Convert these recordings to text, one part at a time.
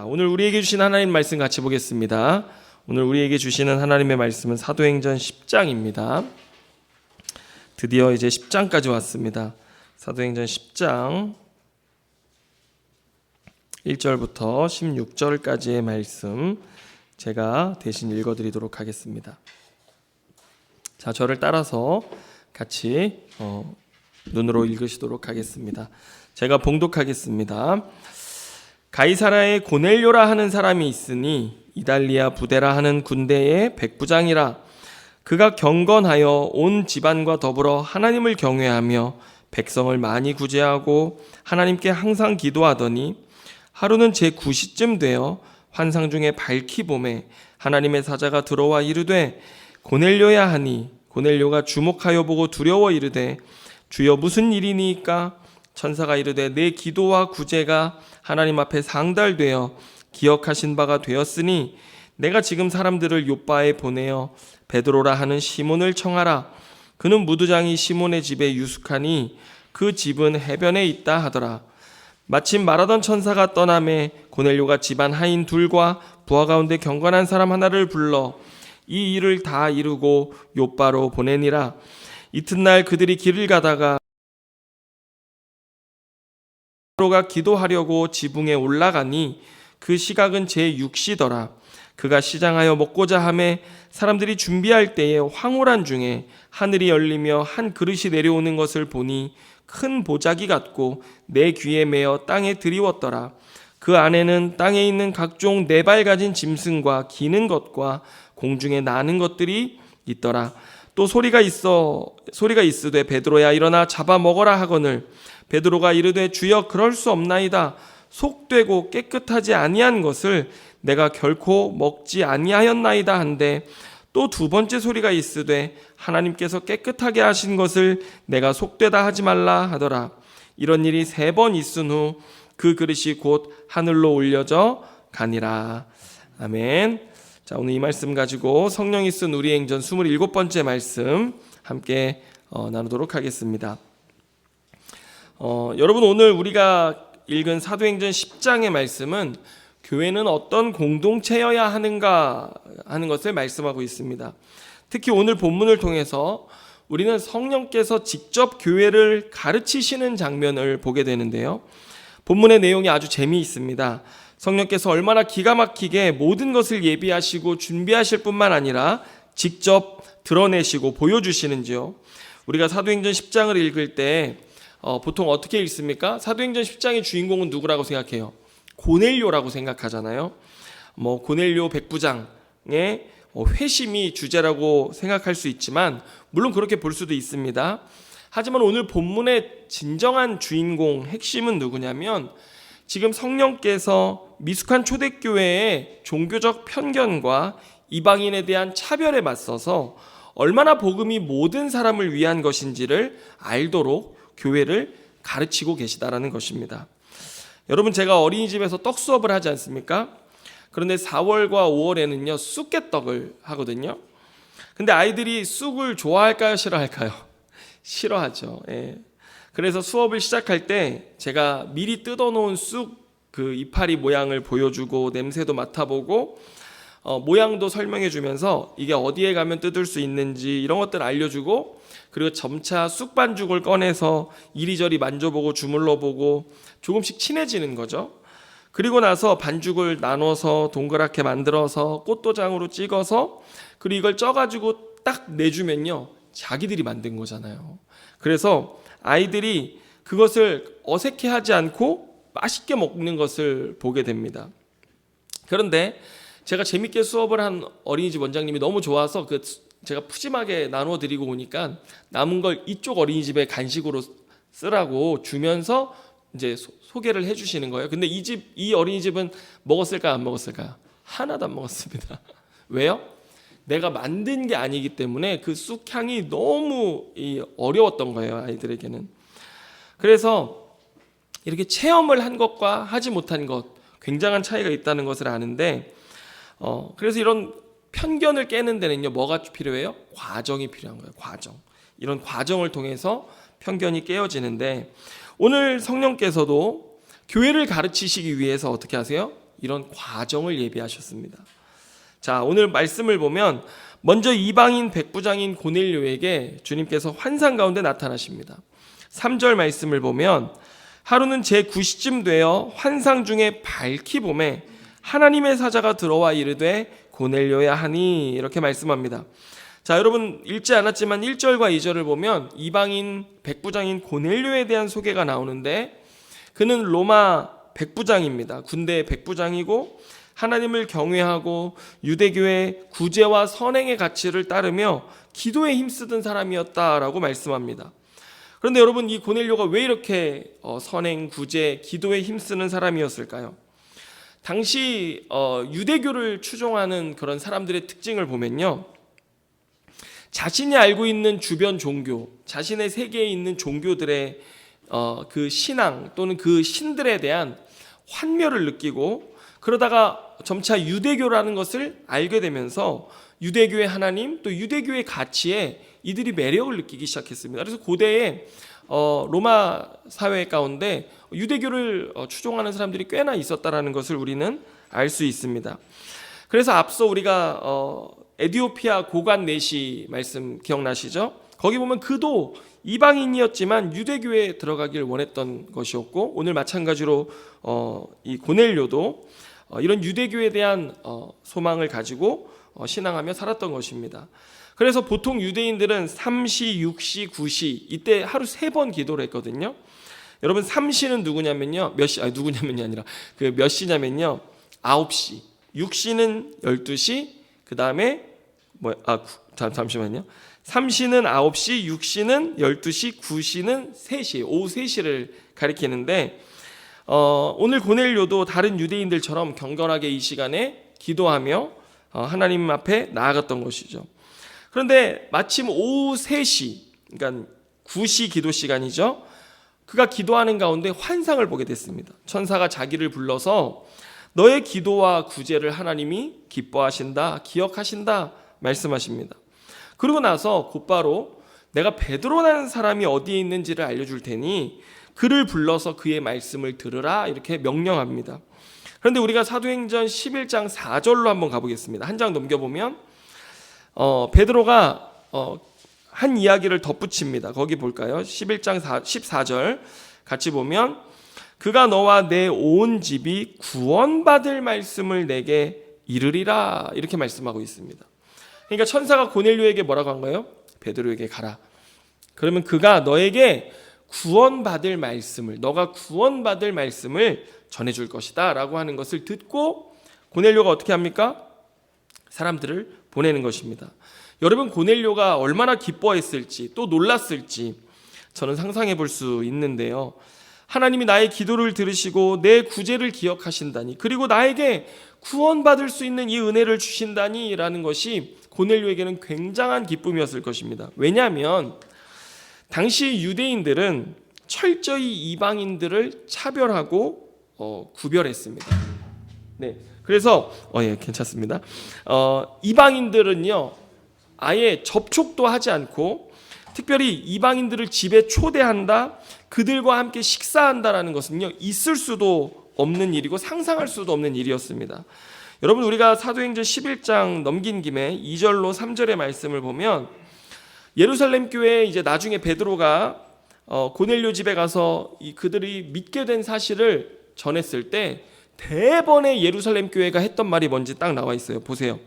오늘 우리에게 주신 하나님 말씀 같이 보겠습니다. 오늘 우리에게 주시는 하나님의 말씀은 사도행전 10장입니다. 드디어 이제 10장까지 왔습니다. 사도행전 10장 1절부터 16절까지의 말씀 제가 대신 읽어드리도록 하겠습니다. 자, 저를 따라서 같이 눈으로 읽으시도록 하겠습니다. 제가 봉독하겠습니다. 가이사라에 고넬료라 하는 사람이 있으니 이달리아 부대라 하는 군대의 백부장이라. 그가 경건하여 온 집안과 더불어 하나님을 경외하며 백성을 많이 구제하고 하나님께 항상 기도하더니 하루는 제9시쯤 되어 환상 중에 밝히 봄에 하나님의 사자가 들어와 이르되 고넬료야 하니 고넬료가 주목하여 보고 두려워 이르되 주여 무슨 일이니까? 천사가 이르되 내 기도와 구제가 하나님 앞에 상달되어 기억하신 바가 되었으니 내가 지금 사람들을 요빠에 보내어 베드로라 하는 시몬을 청하라. 그는 무두장이 시몬의 집에 유숙하니 그 집은 해변에 있다 하더라. 마침 말하던 천사가 떠나매 고넬료가 집안 하인 둘과 부하 가운데 경건한 사람 하나를 불러 이 일을 다 이루고 요빠로 보내니라. 이튿날 그들이 길을 가다가 베드로가 기도하려고 지붕에 올라가니 그 시각은 제6시더라. 그가 시장하여 먹고자 하매 사람들이 준비할 때에 황홀한 중에 하늘이 열리며 한 그릇이 내려오는 것을 보니 큰 보자기 같고 내 귀에 매어 땅에 드리웠더라. 그 안에는 땅에 있는 각종 네 발 가진 짐승과 기는 것과 공중에 나는 것들이 있더라. 또 소리가 있으되 베드로야 일어나 잡아 먹어라 하거늘 베드로가 이르되 주여 그럴 수 없나이다. 속되고 깨끗하지 아니한 것을 내가 결코 먹지 아니하였나이다 한데 또 두 번째 소리가 있으되 하나님께서 깨끗하게 하신 것을 내가 속되다 하지 말라 하더라. 이런 일이 3번 있은 후 그 그릇이 곧 하늘로 올려져 가니라. 아멘. 자, 오늘 이 말씀 가지고 성령이 쓴 우리 행전 27번째 말씀 함께 나누도록 하겠습니다. 여러분, 오늘 우리가 읽은 사도행전 10장의 말씀은 교회는 어떤 공동체여야 하는가 하는 것을 말씀하고 있습니다. 특히 오늘 본문을 통해서 우리는 성령께서 직접 교회를 가르치시는 장면을 보게 되는데요. 본문의 내용이 아주 재미있습니다. 성령께서 얼마나 기가 막히게 모든 것을 예비하시고 준비하실 뿐만 아니라 직접 드러내시고 보여주시는지요. 우리가 사도행전 10장을 읽을 때 보통 어떻게 읽습니까? 사도행전 10장의 주인공은 누구라고 생각해요? 고넬료라고 생각하잖아요. 고넬료 백부장의 회심이 주제라고 생각할 수 있지만 물론 그렇게 볼 수도 있습니다. 하지만 오늘 본문의 진정한 주인공, 핵심은 누구냐면 지금 성령께서 미숙한 초대교회의 종교적 편견과 이방인에 대한 차별에 맞서서 얼마나 복음이 모든 사람을 위한 것인지를 알도록 교회를 가르치고 계시다라는 것입니다. 여러분, 제가 어린이집에서 떡 수업을 하지 않습니까? 그런데 4월과 5월에는요 쑥개떡을 하거든요. 근데 아이들이 쑥을 좋아할까요, 싫어할까요? 싫어하죠. 예. 그래서 수업을 시작할 때 제가 미리 뜯어놓은 쑥 그 이파리 모양을 보여주고 냄새도 맡아보고 모양도 설명해주면서 이게 어디에 가면 뜯을 수 있는지 이런 것들 알려주고, 그리고 점차 쑥 반죽을 꺼내서 이리저리 만져보고 주물러보고 조금씩 친해지는 거죠. 그리고 나서 반죽을 나눠서 동그랗게 만들어서 꽃도장으로 찍어서 그리고 이걸 쪄가지고 딱 내주면요 자기들이 만든 거잖아요. 그래서 아이들이 그것을 어색해하지 않고 맛있게 먹는 것을 보게 됩니다. 그런데 제가 재밌게 수업을 한 어린이집 원장님이 너무 좋아서 제가 푸짐하게 나눠 드리고 오니까 남은 걸 이쪽 어린이집에 간식으로 쓰라고 주면서 이제 소개를 해주시는 거예요. 근데 이 어린이집은 먹었을까 안 먹었을까요? 하나도 안 먹었습니다. 왜요? 내가 만든 게 아니기 때문에 그 쑥향이 너무 어려웠던 거예요, 아이들에게는. 그래서 이렇게 체험을 한 것과 하지 못한 것 굉장한 차이가 있다는 것을 아는데, 그래서 이런 편견을 깨는 데는요 뭐가 필요해요? 과정이 필요한 거예요. 과정. 이런 과정을 통해서 편견이 깨어지는데 오늘 성령께서도 교회를 가르치시기 위해서 어떻게 하세요? 이런 과정을 예비하셨습니다. 자, 오늘 말씀을 보면 먼저 이방인 백부장인 고넬료에게 주님께서 환상 가운데 나타나십니다. 3절 말씀을 보면 하루는 제9시쯤 되어 환상 중에 밝히 봄에 하나님의 사자가 들어와 이르되 고넬료야 하니 이렇게 말씀합니다. 자, 여러분 읽지 않았지만 1절과 2절을 보면 이방인 백부장인 고넬료에 대한 소개가 나오는데 그는 로마 백부장입니다. 군대 백부장이고 하나님을 경외하고 유대교의 구제와 선행의 가치를 따르며 기도에 힘쓰던 사람이었다라고 말씀합니다. 그런데 여러분 이 고넬료가 왜 이렇게 선행, 구제, 기도에 힘쓰는 사람이었을까요? 당시 유대교를 추종하는 그런 사람들의 특징을 보면요, 자신이 알고 있는 주변 종교, 자신의 세계에 있는 종교들의 그 신앙 또는 그 신들에 대한 환멸을 느끼고 그러다가 점차 유대교라는 것을 알게 되면서 유대교의 하나님 또 유대교의 가치에 이들이 매력을 느끼기 시작했습니다. 그래서 고대에 로마 사회 가운데 유대교를 추종하는 사람들이 꽤나 있었다라는 것을 우리는 알 수 있습니다. 그래서 앞서 우리가 에디오피아 고관 내시 말씀 기억나시죠? 거기 보면 그도 이방인이었지만 유대교에 들어가길 원했던 것이었고 오늘 마찬가지로 이 고넬료도 이런 유대교에 대한 소망을 가지고 신앙하며 살았던 것입니다. 그래서 보통 유대인들은 3시, 6시, 9시 이때 하루 3번 기도를 했거든요. 여러분 3시는 누구냐면요. 누구냐면이 아니라 그 몇 시냐면요. 9시. 6시는 12시. 그다음에 잠시만요. 3시는 9시, 6시는 12시, 9시는 3시. 오후 3시를 가리키는데 오늘 고넬료도 다른 유대인들처럼 경건하게 이 시간에 기도하며 하나님 앞에 나아갔던 것이죠. 그런데 마침 오후 3시, 그러니까 9시 기도 시간이죠. 그가 기도하는 가운데 환상을 보게 됐습니다. 천사가 자기를 불러서 너의 기도와 구제를 하나님이 기뻐하신다, 기억하신다 말씀하십니다. 그러고 나서 곧바로 내가 베드로라는 사람이 어디에 있는지를 알려줄 테니 그를 불러서 그의 말씀을 들으라 이렇게 명령합니다. 그런데 우리가 사도행전 11장 4절로 한번 가보겠습니다. 한 장 넘겨보면 베드로가 한 이야기를 덧붙입니다. 거기 볼까요? 11장 14절 같이 보면 그가 너와 내 온 집이 구원받을 말씀을 내게 이르리라 이렇게 말씀하고 있습니다. 그러니까 천사가 고넬료에게 뭐라고 한 거예요? 베드로에게 가라. 그러면 그가 너에게 구원받을 말씀을, 너가 구원받을 말씀을 전해줄 것이다 라고 하는 것을 듣고 고넬료가 어떻게 합니까? 사람들을 보내는 것입니다. 여러분 고넬료가 얼마나 기뻐했을지 또 놀랐을지 저는 상상해 볼 수 있는데요. 하나님이 나의 기도를 들으시고 내 구제를 기억하신다니 그리고 나에게 구원받을 수 있는 이 은혜를 주신다니 라는 것이 고넬료에게는 굉장한 기쁨이었을 것입니다. 왜냐하면 당시 유대인들은 철저히 이방인들을 차별하고 구별했습니다. 네, 그래서 괜찮습니다. 이방인들은요 아예 접촉도 하지 않고 특별히 이방인들을 집에 초대한다, 그들과 함께 식사한다라는 것은요 있을 수도 없는 일이고 상상할 수도 없는 일이었습니다. 여러분 우리가 사도행전 11장 넘긴 김에 2절로 3절의 말씀을 보면 예루살렘 교회에 이제 나중에 베드로가 고넬료 집에 가서 그들이 믿게 된 사실을 전했을 때 대번에 예루살렘 교회가 했던 말이 뭔지 딱 나와 있어요. 보세요.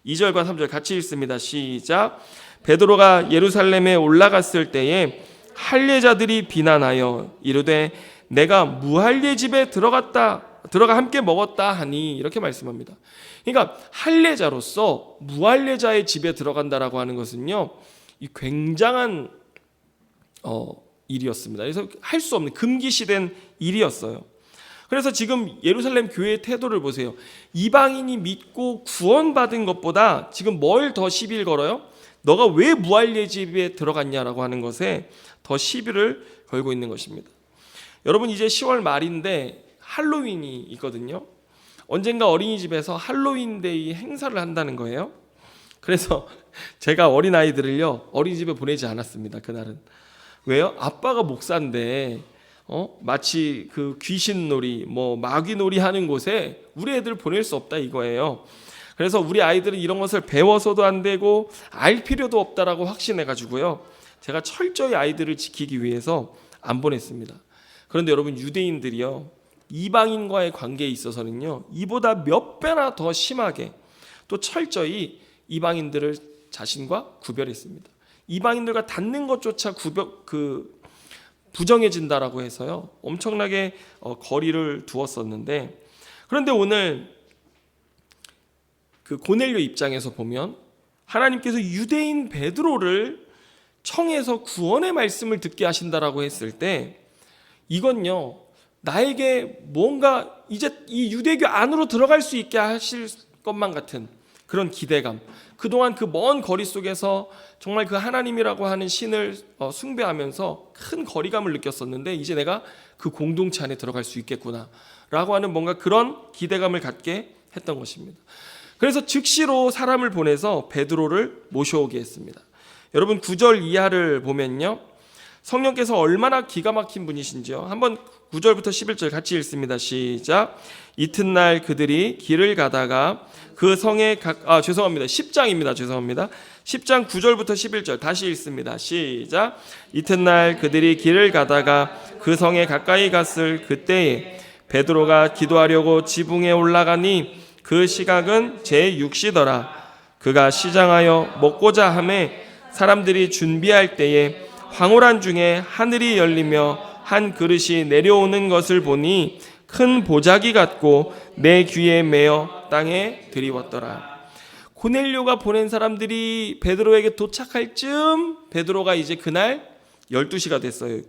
2절과 3절 같이 읽습니다. 시작. 베드로가 예루살렘에 올라갔을 때에 할례자들이 비난하여 이르되 내가 무할례 집에 들어가 함께 먹었다 하니 이렇게 말씀합니다. 그러니까 할례자로서 무할례자의 집에 들어간다라고 하는 것은요 이 굉장한 일이었습니다. 그래서 할 수 없는 금기시된 일이었어요. 그래서 지금 예루살렘 교회의 태도를 보세요. 이방인이 믿고 구원받은 것보다 지금 뭘 더 시비를 걸어요? 너가 왜 무할례 집에 들어갔냐라고 하는 것에 더 시비를 걸고 있는 것입니다. 여러분 이제 10월 말인데 할로윈이 있거든요. 언젠가 어린이집에서 할로윈데이 행사를 한다는 거예요. 그래서 제가 어린아이들을요 어린이집에 보내지 않았습니다. 그날은. 왜요? 아빠가 목사인데 마치 그 귀신놀이, 마귀놀이 하는 곳에 우리 애들 보낼 수 없다 이거예요. 그래서 우리 아이들은 이런 것을 배워서도 안 되고 알 필요도 없다라고 확신해 가지고요, 제가 철저히 아이들을 지키기 위해서 안 보냈습니다. 그런데 여러분, 유대인들이요, 이방인과의 관계에 있어서는요, 이보다 몇 배나 더 심하게 또 철저히 이방인들을 자신과 구별했습니다. 이방인들과 닿는 것조차 부정해진다라고 해서요, 엄청나게 거리를 두었었는데, 그런데 오늘 그 고넬료 입장에서 보면 하나님께서 유대인 베드로를 청해서 구원의 말씀을 듣게 하신다라고 했을 때, 이건요, 나에게 뭔가 이제 이 유대교 안으로 들어갈 수 있게 하실 것만 같은 그런 기대감, 그동안 그 먼 거리 속에서 정말 그 하나님이라고 하는 신을 숭배하면서 큰 거리감을 느꼈었는데, 이제 내가 그 공동체 안에 들어갈 수 있겠구나 라고 하는 뭔가 그런 기대감을 갖게 했던 것입니다. 그래서 즉시로 사람을 보내서 베드로를 모셔오게 했습니다. 여러분, 9절 이하를 보면요, 성령께서 얼마나 기가 막힌 분이신지요. 한번 9절부터 11절 같이 읽습니다. 시작. 이튿날 그들이 길을 가다가 그 성에 10장입니다. 죄송합니다. 10장 9절부터 11절 다시 읽습니다. 시작. 이튿날 그들이 길을 가다가 그 성에 가까이 갔을 그때에 베드로가 기도하려고 지붕에 올라가니 그 시각은 제6시더라. 그가 시장하여 먹고자 하매 사람들이 준비할 때에 황홀한 중에 하늘이 열리며 한 그릇이 내려오는 것을 보니 큰 보자기 같고 내 귀에 매어 땅에 들이웠더라. 고넬료가 보낸 사람들이 베드로에게 도착할 즈음 베드로가 이제 그날 12시가 됐어요.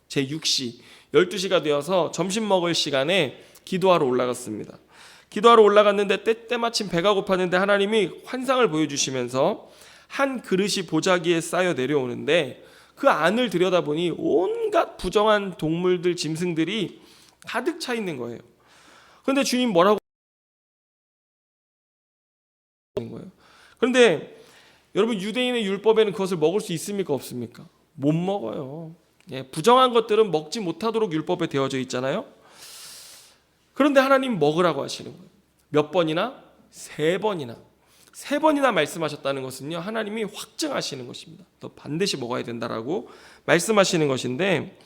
제6시 12시가 되어서 점심 먹을 시간에 기도하러 올라갔습니다. 기도하러 올라갔는데 때마침 배가 고팠는데 하나님이 환상을 보여주시면서 한 그릇이 보자기에 쌓여 내려오는데, 그 안을 들여다보니 온갖 부정한 동물들, 짐승들이 가득 차 있는 거예요. 그런데 주님 뭐라고 하는 거예요? 그런데 여러분, 유대인의 율법에는 그것을 먹을 수 있습니까, 없습니까? 못 먹어요. 부정한 것들은 먹지 못하도록 율법에 되어져 있잖아요. 그런데 하나님 먹으라고 하시는 거예요. 몇 번이나? 3번이나. 3번이나 말씀하셨다는 것은요, 하나님이 확증하시는 것입니다. 너 반드시 먹어야 된다라고 말씀하시는 것인데,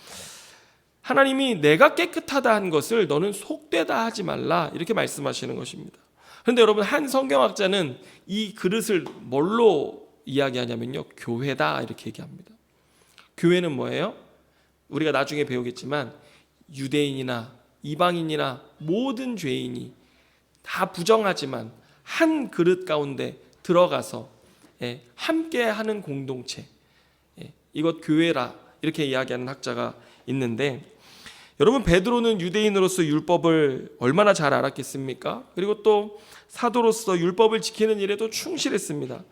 하나님이 내가 깨끗하다 한 것을 너는 속되다 하지 말라 이렇게 말씀하시는 것입니다. 그런데 여러분, 한 성경학자는 이 그릇을 뭘로 이야기하냐면요, 교회다 이렇게 얘기합니다. 교회는 뭐예요? 우리가 나중에 배우겠지만 유대인이나 이방인이나 모든 죄인이 다 부정하지만 한 그릇 가운데 들어가서 함께 하는 공동체, 이것 교회라 이렇게 이야기하는 학자가 있는데, 여러분, 베드로는 유대인으로서 율법을 얼마나 잘 알았겠습니까? 그리고 또 사도로서 율법을 지키는 일에도 충실했습니다.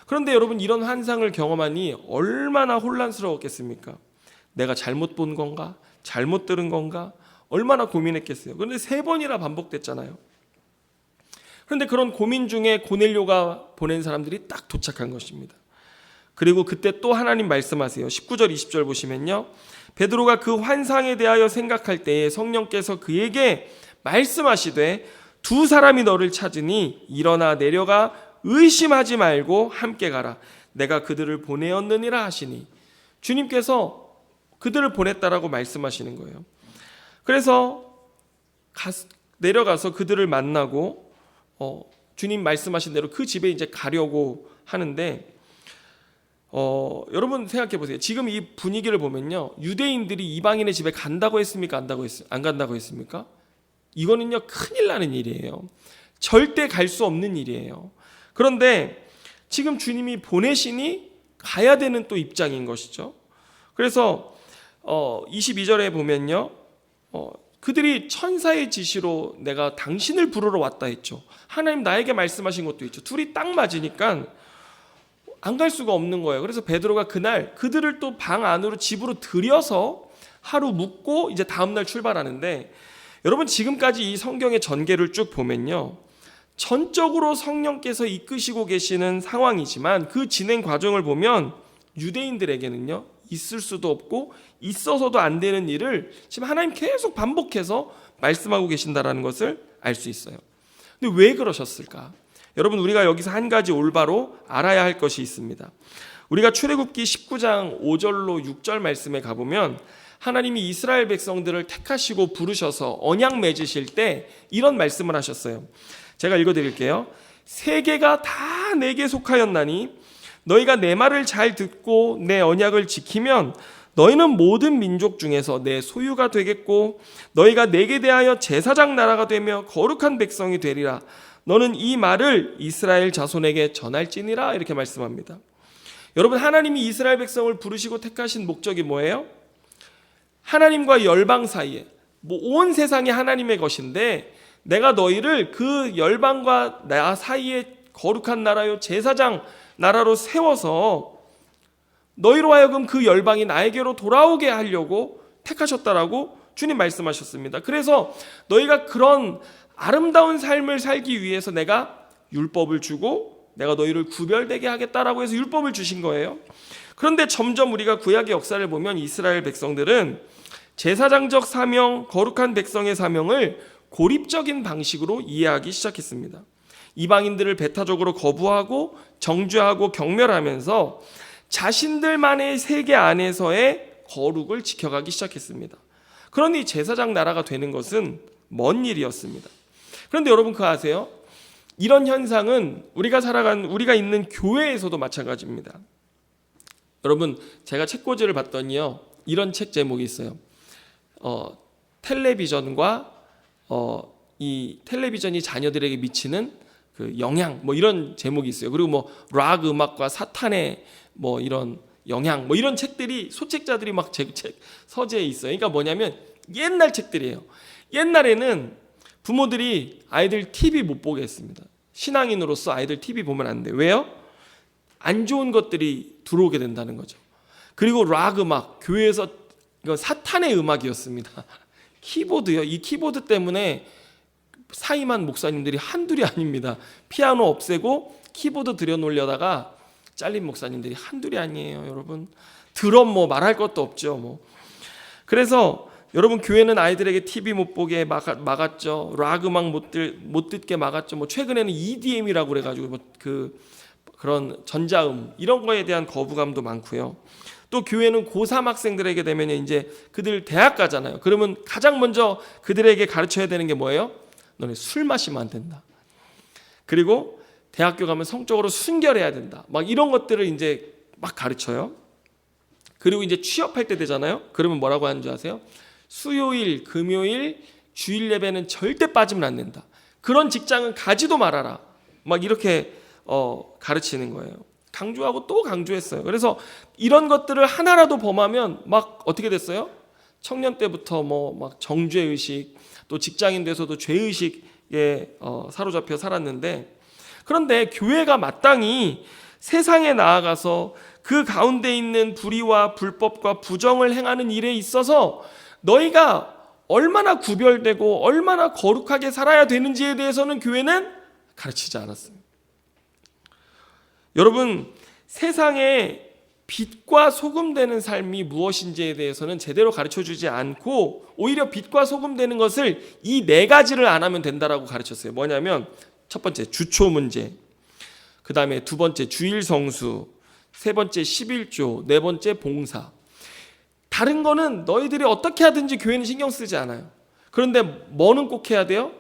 그런데 여러분, 이런 환상을 경험하니 얼마나 혼란스러웠겠습니까? 내가 잘못 본 건가? 잘못 들은 건가? 얼마나 고민했겠어요. 그런데 3번이나 반복됐잖아요. 그런데 그런 고민 중에 고넬료가 보낸 사람들이 딱 도착한 것입니다. 그리고 그때 또 하나님 말씀하세요. 19절 20절 보시면요, 베드로가 그 환상에 대하여 생각할 때에 성령께서 그에게 말씀하시되 2 사람이 너를 찾으니 일어나 내려가 의심하지 말고 함께 가라. 내가 그들을 보내었느니라 하시니, 주님께서 그들을 보냈다라고 말씀하시는 거예요. 그래서 내려가서 그들을 만나고 주님 말씀하신 대로 그 집에 이제 가려고 하는데, 여러분 생각해 보세요. 지금 이 분위기를 보면요, 유대인들이 이방인의 집에 간다고 했습니까? 안 간다고 했습니까? 이거는요, 큰일 나는 일이에요. 절대 갈 수 없는 일이에요. 그런데 지금 주님이 보내시니 가야 되는 또 입장인 것이죠. 그래서 22절에 보면요, 그들이 천사의 지시로 내가 당신을 부르러 왔다 했죠. 하나님 나에게 말씀하신 것도 있죠. 둘이 딱 맞으니까 안 갈 수가 없는 거예요. 그래서 베드로가 그날 그들을 또 방 안으로 집으로 들여서 하루 묵고 이제 다음날 출발하는데, 여러분 지금까지 이 성경의 전개를 쭉 보면요, 전적으로 성령께서 이끄시고 계시는 상황이지만 그 진행 과정을 보면 유대인들에게는요, 있을 수도 없고 있어서도 안 되는 일을 지금 하나님 계속 반복해서 말씀하고 계신다라는 것을 알 수 있어요. 근데 왜 그러셨을까? 여러분, 우리가 여기서 한 가지 올바로 알아야 할 것이 있습니다. 우리가 출애굽기 19장 5절로 6절 말씀에 가보면 하나님이 이스라엘 백성들을 택하시고 부르셔서 언약 맺으실 때 이런 말씀을 하셨어요. 제가 읽어드릴게요. 세계가 다 내게 속하였나니 너희가 내 말을 잘 듣고 내 언약을 지키면 너희는 모든 민족 중에서 내 소유가 되겠고 너희가 내게 대하여 제사장 나라가 되며 거룩한 백성이 되리라. 너는 이 말을 이스라엘 자손에게 전할지니라. 이렇게 말씀합니다. 여러분, 하나님이 이스라엘 백성을 부르시고 택하신 목적이 뭐예요? 하나님과 열방 사이에, 온 세상이 하나님의 것인데 내가 너희를 그 열방과 나 사이에 거룩한 나라요 제사장 나라로 세워서 너희로 하여금 그 열방이 나에게로 돌아오게 하려고 택하셨다라고 주님 말씀하셨습니다. 그래서 너희가 그런 아름다운 삶을 살기 위해서 내가 율법을 주고 내가 너희를 구별되게 하겠다라고 해서 율법을 주신 거예요. 그런데 점점 우리가 구약의 역사를 보면 이스라엘 백성들은 제사장적 사명, 거룩한 백성의 사명을 고립적인 방식으로 이해하기 시작했습니다. 이방인들을 배타적으로 거부하고 정죄하고 경멸하면서 자신들만의 세계 안에서의 거룩을 지켜가기 시작했습니다. 그러니 제사장 나라가 되는 것은 먼 일이었습니다. 그런데 여러분, 그거 아세요? 이런 현상은 우리가 있는 교회에서도 마찬가지입니다. 여러분, 제가 책꽂이를 봤더니요, 이런 책 제목이 있어요. 텔레비전과 이 텔레비전이 자녀들에게 미치는 그 영향, 이런 제목이 있어요. 그리고 락 음악과 사탄의 이런 영향, 이런 책들이 소책자들이 막 책 서재에 있어요. 그러니까 뭐냐면 옛날 책들이에요. 옛날에는 부모들이 아이들 TV 못 보게 했습니다. 신앙인으로서 아이들 TV 보면 안 돼요. 왜요? 안 좋은 것들이 들어오게 된다는 거죠. 그리고 락 음악, 교회에서 이거 사탄의 음악이었습니다. 키보드요. 이 키보드 때문에 사임한 목사님들이 한둘이 아닙니다. 피아노 없애고 키보드 들여놓으려다가 잘린 목사님들이 한둘이 아니에요, 여러분. 드럼 말할 것도 없죠. 그래서 여러분, 교회는 아이들에게 TV 못 보게 막았죠. 락 음악 못 듣게 막았죠. 최근에는 EDM이라고 그래가지고 그런 전자음 이런 거에 대한 거부감도 많고요. 또 교회는 고3 학생들에게 되면 이제 그들 대학 가잖아요. 그러면 가장 먼저 그들에게 가르쳐야 되는 게 뭐예요? 너네 술 마시면 안 된다. 그리고 대학교 가면 성적으로 순결해야 된다. 이런 것들을 이제 막 가르쳐요. 그리고 이제 취업할 때 되잖아요. 그러면 뭐라고 하는 줄 아세요? 수요일, 금요일, 주일 예배는 절대 빠지면 안 된다. 그런 직장은 가지도 말아라. 이렇게 가르치는 거예요. 강조하고 또 강조했어요. 그래서 이런 것들을 하나라도 범하면 어떻게 됐어요? 청년 때부터 정죄의식, 또 직장인 돼서도 죄의식에 사로잡혀 살았는데, 그런데 교회가 마땅히 세상에 나아가서 그 가운데 있는 불의와 불법과 부정을 행하는 일에 있어서 너희가 얼마나 구별되고 얼마나 거룩하게 살아야 되는지에 대해서는 교회는 가르치지 않았어요. 여러분, 세상에 빛과 소금 되는 삶이 무엇인지에 대해서는 제대로 가르쳐주지 않고 오히려 빛과 소금 되는 것을 이 4가지를 안 하면 된다라고 가르쳤어요. 뭐냐면 첫 번째 주초 문제, 그 다음에 두 번째 주일 성수, 세 번째 11조, 네 번째 봉사. 다른 거는 너희들이 어떻게 하든지 교회는 신경 쓰지 않아요. 그런데 뭐는 꼭 해야 돼요?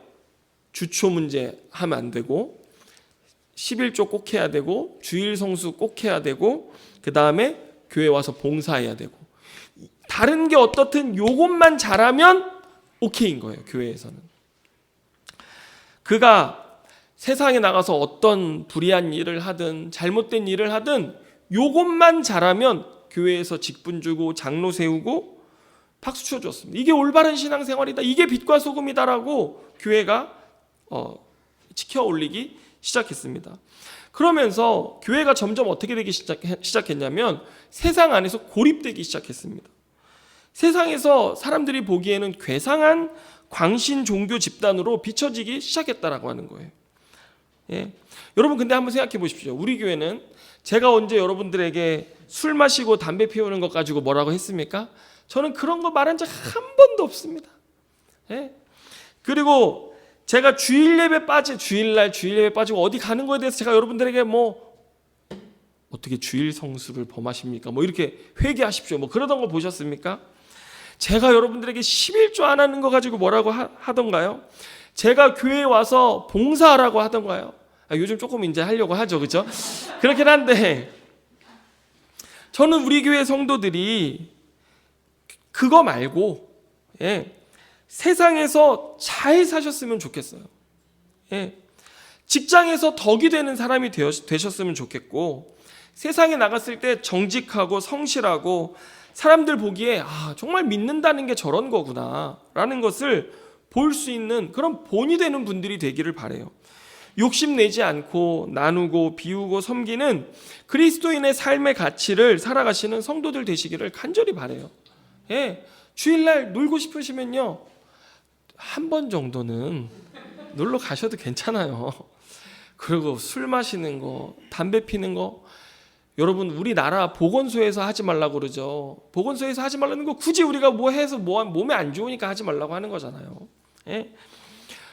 주초 문제 하면 안 되고 11조 꼭 해야 되고 주일 성수 꼭 해야 되고 그 다음에 교회 와서 봉사해야 되고, 다른 게 어떻든 요것만 잘하면 오케이인 거예요. 교회에서는. 그가 세상에 나가서 어떤 불의한 일을 하든 잘못된 일을 하든 요것만 잘하면 교회에서 직분 주고 장로 세우고 박수 쳐줬습니다. 이게 올바른 신앙생활이다, 이게 빛과 소금이다라고 교회가 지켜 올리기 시작했습니다. 그러면서 교회가 점점 어떻게 되기 시작했냐면 세상 안에서 고립되기 시작했습니다. 세상에서 사람들이 보기에는 괴상한 광신 종교 집단으로 비춰지기 시작했다라고 하는 거예요. 예. 여러분, 근데 한번 생각해 보십시오. 우리 교회는 제가 언제 여러분들에게 술 마시고 담배 피우는 것 가지고 뭐라고 했습니까? 저는 그런 거 말한 적 한 번도 없습니다. 예? 그리고 제가 주일날 주일 예배 빠지고 어디 가는 거에 대해서 제가 여러분들에게 뭐 어떻게 주일 성수를 범하십니까? 뭐 이렇게 회개하십시오. 뭐 그러던 거 보셨습니까? 제가 여러분들에게 11조 안 하는 거 가지고 뭐라고 하던가요? 제가 교회에 와서 봉사하라고 하던가요? 요즘 조금 이제 하려고 하죠. 그렇죠? 그렇긴 한데 저는 우리 교회 성도들이 그거 말고 세상에서 잘 사셨으면 좋겠어요. 직장에서 덕이 되는 사람이 되셨으면 좋겠고, 세상에 나갔을 때 정직하고 성실하고 사람들 보기에 정말 믿는다는 게 저런 거구나 라는 것을 볼 수 있는 그런 본이 되는 분들이 되기를 바라요. 욕심내지 않고 나누고 비우고 섬기는 그리스도인의 삶의 가치를 살아가시는 성도들 되시기를 간절히 바라요. 주일날 놀고 싶으시면요, 한 번 정도는 놀러 가셔도 괜찮아요. 그리고 술 마시는 거, 담배 피는 거, 여러분 우리나라 보건소에서 하지 말라고 그러죠. 보건소에서 하지 말라는 거 굳이 우리가 뭐 해서 몸에 안 좋으니까 하지 말라고 하는 거잖아요.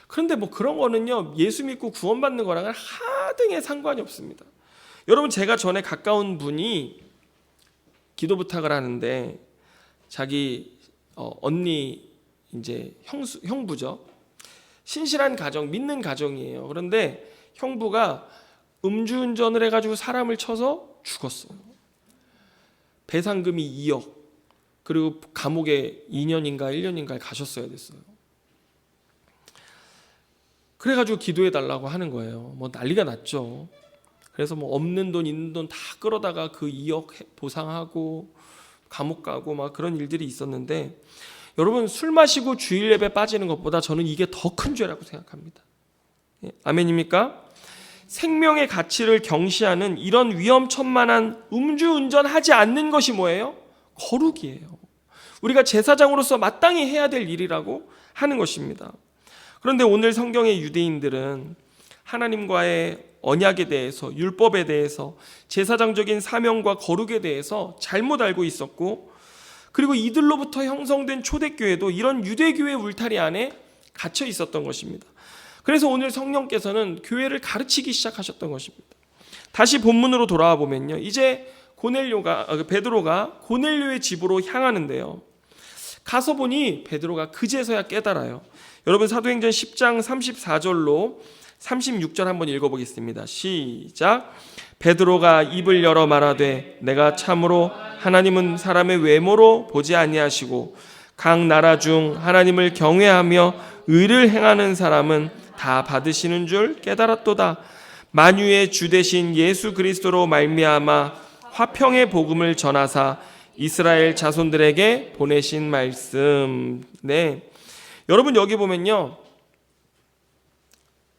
그런데 뭐 그런 거는요, 예수 믿고 구원받는 거랑은 하등의 상관이 없습니다. 여러분, 제가 전에 가까운 분이 기도 부탁을 하는데 자기 언니 이제 형부죠. 신실한 가정, 믿는 가정이에요. 그런데 형부가 음주운전을 해가지고 사람을 쳐서 죽었어요. 배상금이 2억, 그리고 감옥에 2년인가 1년인가 가셨어야 됐어요. 그래가지고 기도해 달라고 하는 거예요. 뭐 난리가 났죠. 그래서 뭐 없는 돈 있는 돈 다 끌어다가 그 2억 보상하고 감옥 가고 막 그런 일들이 있었는데, 여러분 술 마시고 주일 예배 빠지는 것보다 저는 이게 더 큰 죄라고 생각합니다. 아멘입니까? 생명의 가치를 경시하는 이런 위험천만한 음주운전하지 않는 것이 뭐예요? 거룩이에요. 우리가 제사장으로서 마땅히 해야 될 일이라고 하는 것입니다. 그런데 오늘 성경의 유대인들은 하나님과의 언약에 대해서, 율법에 대해서, 제사장적인 사명과 거룩에 대해서 잘못 알고 있었고, 그리고 이들로부터 형성된 초대교회도 이런 유대교회 울타리 안에 갇혀 있었던 것입니다. 그래서 오늘 성령께서는 교회를 가르치기 시작하셨던 것입니다. 다시 본문으로 돌아와 보면요, 이제 베드로가 고넬료의 집으로 향하는데요, 가서 보니 베드로가 그제서야 깨달아요. 여러분 사도행전 10장 34절로 36절 한번 읽어보겠습니다. 시작. 베드로가 입을 열어 말하되 내가 참으로 하나님은 사람의 외모로 보지 아니하시고 각 나라 중 하나님을 경외하며 의를 행하는 사람은 다 받으시는 줄 깨달았도다. 만유의 주 되신 예수 그리스도로 말미암아 화평의 복음을 전하사 이스라엘 자손들에게 보내신 말씀. 여러분 여기 보면요,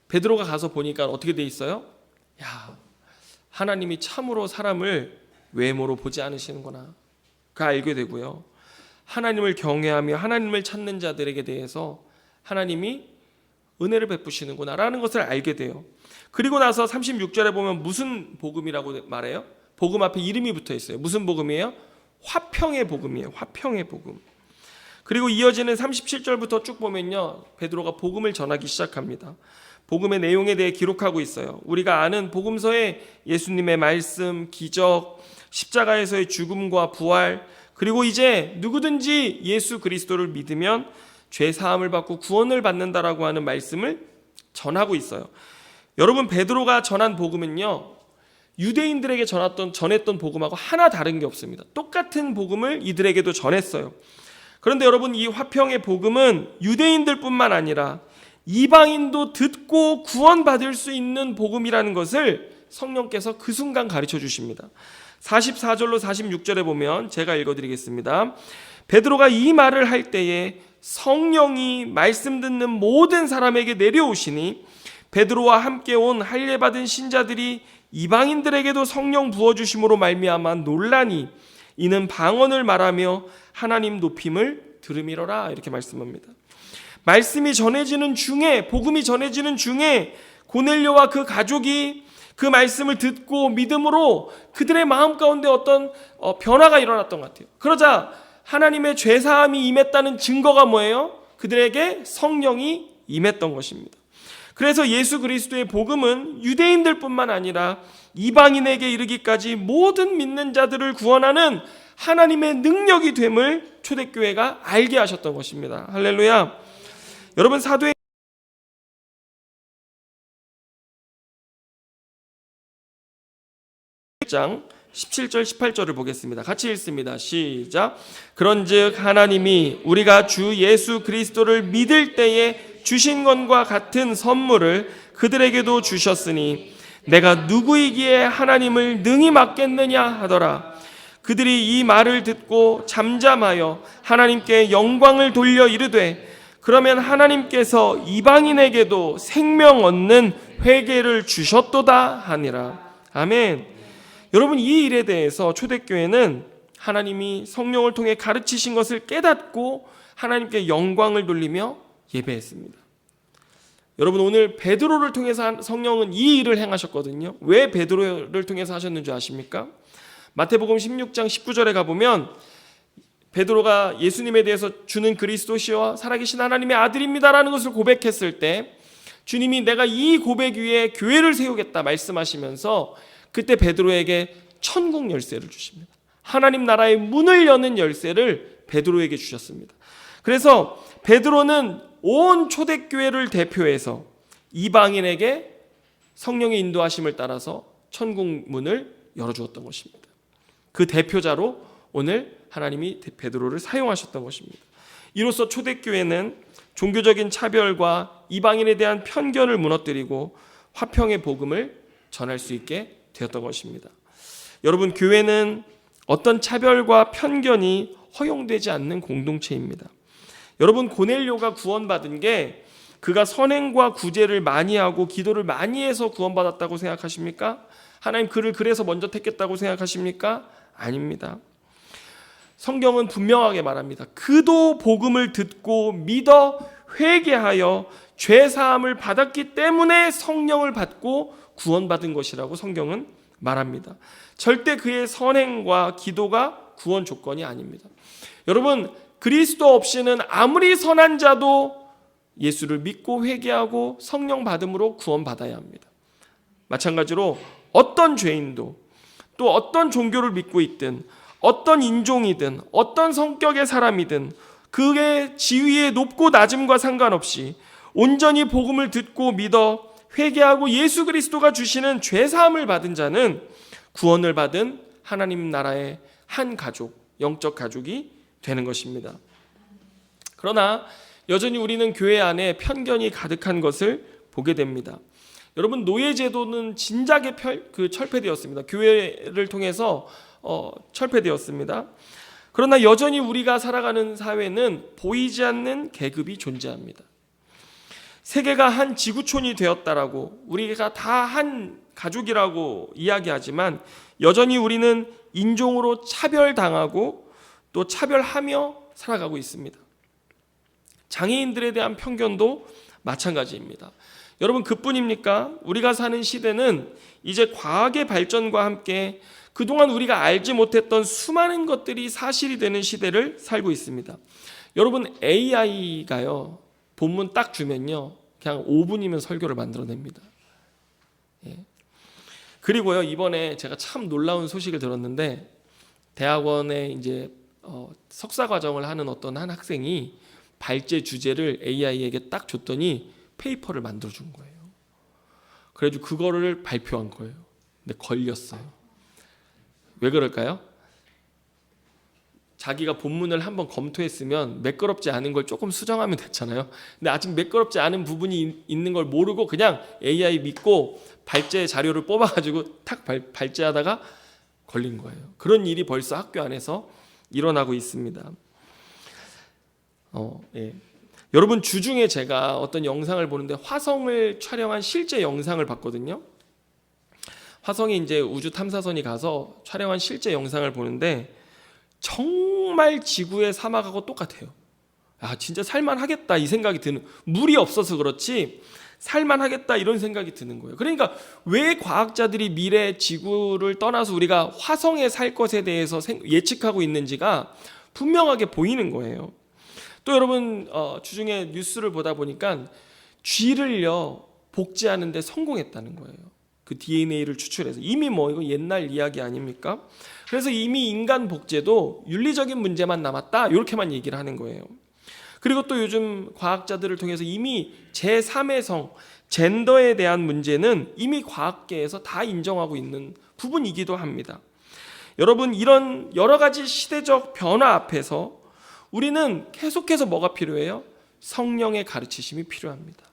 베드로가 가서 보니까 어떻게 돼 있어요? 하나님이 참으로 사람을 외모로 보지 않으시는구나, 그 알게 되고요, 하나님을 경외하며 하나님을 찾는 자들에게 대해서 하나님이 은혜를 베푸시는구나 라는 것을 알게 돼요. 그리고 나서 36절에 보면 무슨 복음이라고 말해요? 복음 앞에 이름이 붙어 있어요. 무슨 복음이에요? 화평의 복음이에요. 화평의 복음. 그리고 이어지는 37절부터 쭉 보면요, 베드로가 복음을 전하기 시작합니다. 복음의 내용에 대해 기록하고 있어요. 우리가 아는 복음서에 예수님의 말씀, 기적, 십자가에서의 죽음과 부활, 그리고 이제 누구든지 예수 그리스도를 믿으면 죄 사함을 받고 구원을 받는다라고 하는 말씀을 전하고 있어요. 여러분, 베드로가 전한 복음은요, 유대인들에게 전했던 복음하고 하나 다른 게 없습니다. 똑같은 복음을 이들에게도 전했어요. 그런데 여러분, 이 화평의 복음은 유대인들뿐만 아니라 이방인도 듣고 구원받을 수 있는 복음이라는 것을 성령께서 그 순간 가르쳐 주십니다. 44절로 46절에 보면 제가 읽어드리겠습니다. 베드로가 이 말을 할 때에 성령이 말씀 듣는 모든 사람에게 내려오시니 베드로와 함께 온 할례받은 신자들이 이방인들에게도 성령 부어주심으로 말미암아 놀라니 이는 방언을 말하며 하나님 높임을 들음이로라, 이렇게 말씀합니다. 말씀이 전해지는 중에, 복음이 전해지는 중에 고넬료와 그 가족이 그 말씀을 듣고 믿음으로 그들의 마음 가운데 어떤 변화가 일어났던 것 같아요. 그러자 하나님의 죄사함이 임했다는 증거가 뭐예요? 그들에게 성령이 임했던 것입니다. 그래서 예수 그리스도의 복음은 유대인들뿐만 아니라 이방인에게 이르기까지 모든 믿는 자들을 구원하는 하나님의 능력이 됨을 초대교회가 알게 하셨던 것입니다. 할렐루야. 여러분, 사도행 1장 17절 18절을 보겠습니다. 같이 읽습니다. 시작. 그런즉 하나님이 우리가 주 예수 그리스도를 믿을 때에 주신 것과 같은 선물을 그들에게도 주셨으니 내가 누구이기에 하나님을 능히 막겠느냐 하더라. 그들이 이 말을 듣고 잠잠하여 하나님께 영광을 돌려 이르되 그러면 하나님께서 이방인에게도 생명 얻는 회개를 주셨도다 하니라. 아멘. 여러분, 이 일에 대해서 초대교회는 하나님이 성령을 통해 가르치신 것을 깨닫고 하나님께 영광을 돌리며 예배했습니다. 여러분, 오늘 베드로를 통해서 성령은 이 일을 행하셨거든요. 왜 베드로를 통해서 하셨는 줄 아십니까? 마태복음 16장 19절에 가보면 베드로가 예수님에 대해서 주는 그리스도시와 살아계신 하나님의 아들입니다라는 것을 고백했을 때 주님이 내가 이 고백 위에 교회를 세우겠다 말씀하시면서 그때 베드로에게 천국 열쇠를 주십니다. 하나님 나라의 문을 여는 열쇠를 베드로에게 주셨습니다. 그래서 베드로는 온 초대교회를 대표해서 이방인에게 성령의 인도하심을 따라서 천국 문을 열어주었던 것입니다. 그 대표자로 오늘 하나님이 베드로를 사용하셨던 것입니다. 이로써 초대교회는 종교적인 차별과 이방인에 대한 편견을 무너뜨리고 화평의 복음을 전할 수 있게 되었던 것입니다. 여러분, 교회는 어떤 차별과 편견이 허용되지 않는 공동체입니다. 여러분, 고넬료가 구원받은 게 그가 선행과 구제를 많이 하고 기도를 많이 해서 구원받았다고 생각하십니까? 하나님 그를 그래서 먼저 택했다고 생각하십니까? 아닙니다. 성경은 분명하게 말합니다. 그도 복음을 듣고 믿어 회개하여 죄사함을 받았기 때문에 성령을 받고 구원받은 것이라고 성경은 말합니다. 절대 그의 선행과 기도가 구원 조건이 아닙니다. 여러분, 그리스도 없이는 아무리 선한 자도 예수를 믿고 회개하고 성령 받음으로 구원받아야 합니다. 마찬가지로 어떤 죄인도 또 어떤 종교를 믿고 있든 어떤 인종이든 어떤 성격의 사람이든 그의 지위의 높고 낮음과 상관없이 온전히 복음을 듣고 믿어 회개하고 예수 그리스도가 주시는 죄사함을 받은 자는 구원을 받은 하나님 나라의 한 가족, 영적 가족이 되는 것입니다. 그러나 여전히 우리는 교회 안에 편견이 가득한 것을 보게 됩니다. 여러분, 노예제도는 진작에 철폐되었습니다. 교회를 통해서 철폐되었습니다. 그러나 여전히 우리가 살아가는 사회는 보이지 않는 계급이 존재합니다. 세계가 한 지구촌이 되었다라고 우리가 다 한 가족이라고 이야기하지만 여전히 우리는 인종으로 차별당하고 또 차별하며 살아가고 있습니다. 장애인들에 대한 편견도 마찬가지입니다. 여러분, 그뿐입니까? 우리가 사는 시대는 이제 과학의 발전과 함께 그동안 우리가 알지 못했던 수많은 것들이 사실이 되는 시대를 살고 있습니다. 여러분, AI가요, 본문 딱 주면요, 그냥 5분이면 설교를 만들어냅니다. 예. 그리고요, 이번에 제가 참 놀라운 소식을 들었는데, 대학원에 이제 석사 과정을 하는 어떤 한 학생이 발제 주제를 AI에게 딱 줬더니 페이퍼를 만들어 준 거예요. 그래가지고 그거를 발표한 거예요. 근데 걸렸어요. 왜 그럴까요? 자기가 본문을 한번 검토했으면 매끄럽지 않은 걸 조금 수정하면 됐잖아요. 근데 아직 매끄럽지 않은 부분이 있는 걸 모르고 그냥 AI 믿고 발제 자료를 뽑아가지고 탁 발제하다가 걸린 거예요. 그런 일이 벌써 학교 안에서 일어나고 있습니다. 예. 여러분, 주중에 제가 어떤 영상을 보는데 화성을 촬영한 실제 영상을 봤거든요. 화성에 이제 우주 탐사선이 가서 촬영한 실제 영상을 보는데 정말 지구의 사막하고 똑같아요. 아, 진짜 살만하겠다 이 생각이 드는, 물이 없어서 그렇지 살만하겠다 이런 생각이 드는 거예요. 그러니까 왜 과학자들이 미래 지구를 떠나서 우리가 화성에 살 것에 대해서 예측하고 있는지가 분명하게 보이는 거예요. 또 여러분 주중에 뉴스를 보다 보니까 쥐를요 복제하는 데 성공했다는 거예요. 그 DNA를 추출해서. 이미 이거 옛날 이야기 아닙니까? 그래서 이미 인간 복제도 윤리적인 문제만 남았다 이렇게만 얘기를 하는 거예요. 그리고 또 요즘 과학자들을 통해서 이미 제3의 성, 젠더에 대한 문제는 이미 과학계에서 다 인정하고 있는 부분이기도 합니다. 여러분, 이런 여러 가지 시대적 변화 앞에서 우리는 계속해서 뭐가 필요해요? 성령의 가르치심이 필요합니다.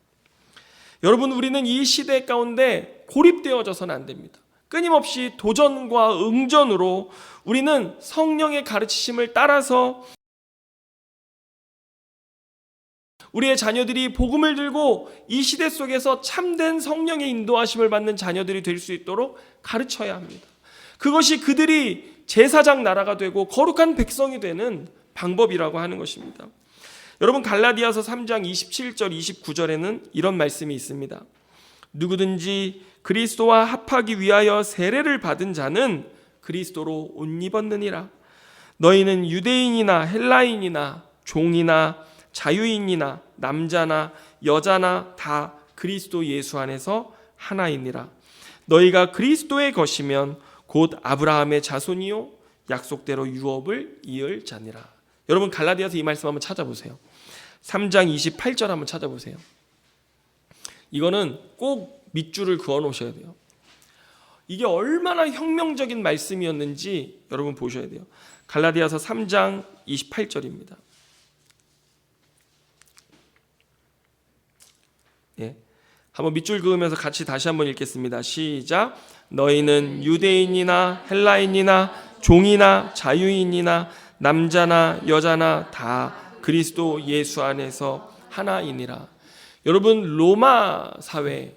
여러분, 우리는 이 시대 가운데 고립되어져서는 안 됩니다. 끊임없이 도전과 응전으로 우리는 성령의 가르치심을 따라서 우리의 자녀들이 복음을 들고 이 시대 속에서 참된 성령의 인도하심을 받는 자녀들이 될 수 있도록 가르쳐야 합니다. 그것이 그들이 제사장 나라가 되고 거룩한 백성이 되는 방법이라고 하는 것입니다. 여러분, 갈라디아서 3장 27절 29절에는 이런 말씀이 있습니다. 누구든지 그리스도와 합하기 위하여 세례를 받은 자는 그리스도로 옷 입었느니라. 너희는 유대인이나 헬라인이나 종이나 자유인이나 남자나 여자나 다 그리스도 예수 안에서 하나이니라. 너희가 그리스도의 것이면 곧 아브라함의 자손이요 약속대로 유업을 이을 자니라. 여러분, 갈라디아서 이 말씀 한번 찾아보세요. 3장 28절 한번 찾아보세요. 이거는 꼭 밑줄을 그어 놓으셔야 돼요. 이게 얼마나 혁명적인 말씀이었는지 여러분 보셔야 돼요. 갈라디아서 3장 28절입니다. 예. 한번 밑줄 그으면서 같이 다시 한번 읽겠습니다. 시작. 너희는 유대인이나 헬라인이나 종이나 자유인이나 남자나 여자나 다 그리스도 예수 안에서 하나이니라. 여러분, 로마 사회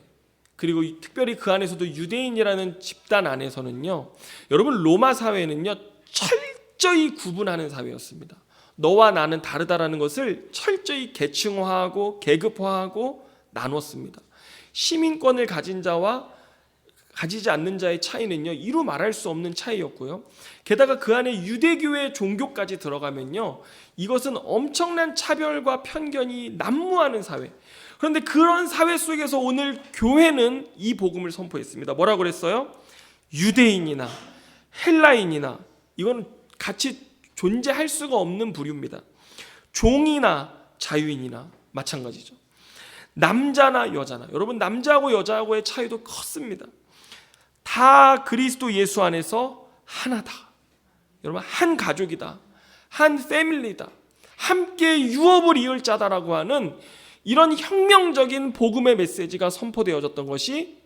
그리고 특별히 그 안에서도 유대인이라는 집단 안에서는요, 여러분 로마 사회는요 철저히 구분하는 사회였습니다. 너와 나는 다르다라는 것을 철저히 계층화하고 계급화하고 나눴습니다. 시민권을 가진 자와 가지지 않는 자의 차이는요 이루 말할 수 없는 차이였고요. 게다가 그 안에 유대교의 종교까지 들어가면요 이것은 엄청난 차별과 편견이 난무하는 사회. 그런데 그런 사회 속에서 오늘 교회는 이 복음을 선포했습니다. 뭐라고 그랬어요? 유대인이나 헬라인이나 이건 같이 존재할 수가 없는 부류입니다. 종이나 자유인이나 마찬가지죠. 남자나 여자나, 여러분 남자하고 여자하고의 차이도 컸습니다. 다 그리스도 예수 안에서 하나다. 여러분, 한 가족이다, 한 패밀리다, 함께 유업을 이을 자다라고 하는 이런 혁명적인 복음의 메시지가 선포되어졌던 것이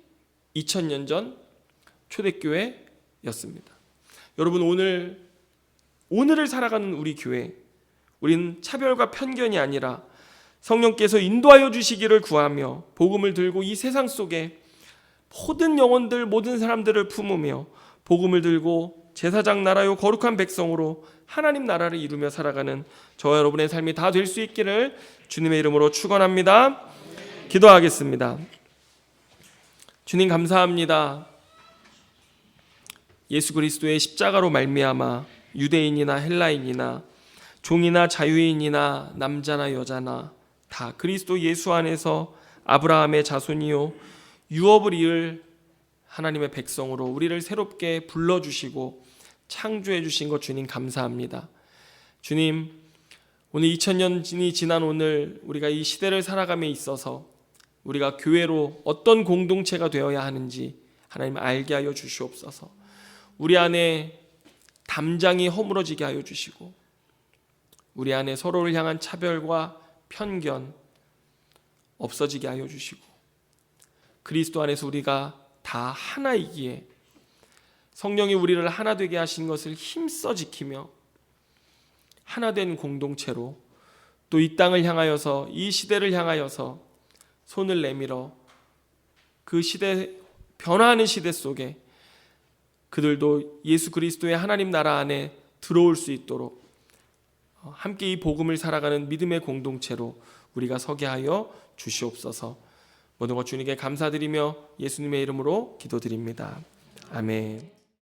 2000년 전 초대교회였습니다. 여러분, 오늘을 살아가는 우리 교회, 우리는 차별과 편견이 아니라 성령께서 인도하여 주시기를 구하며 복음을 들고 이 세상 속에 모든 영혼들, 모든 사람들을 품으며 복음을 들고 제사장 나라요 거룩한 백성으로 하나님 나라를 이루며 살아가는 저와 여러분의 삶이 다 될 수 있기를 주님의 이름으로 축원합니다. 기도하겠습니다. 주님, 감사합니다. 예수 그리스도의 십자가로 말미암아 유대인이나 헬라인이나 종이나 자유인이나 남자나 여자나 다 그리스도 예수 안에서 아브라함의 자손이요 유업을 이을 하나님의 백성으로 우리를 새롭게 불러주시고 창조해 주신 것 주님 감사합니다. 주님, 오늘 2000년이 지난 오늘 우리가 이 시대를 살아감에 있어서 우리가 교회로 어떤 공동체가 되어야 하는지 하나님 알게 하여 주시옵소서. 우리 안에 담장이 허물어지게 하여 주시고 우리 안에 서로를 향한 차별과 편견 없어지게 하여 주시고 그리스도 안에서 우리가 다 하나이기에 성령이 우리를 하나 되게 하신 것을 힘써 지키며 하나된 공동체로 또 이 땅을 향하여서 이 시대를 향하여서 손을 내밀어 그 시대, 변화하는 시대 속에 그들도 예수 그리스도의 하나님 나라 안에 들어올 수 있도록 함께 이 복음을 살아가는 믿음의 공동체로 우리가 서게 하여 주시옵소서. 모든 것 주님께 감사드리며 예수님의 이름으로 기도드립니다. 아멘.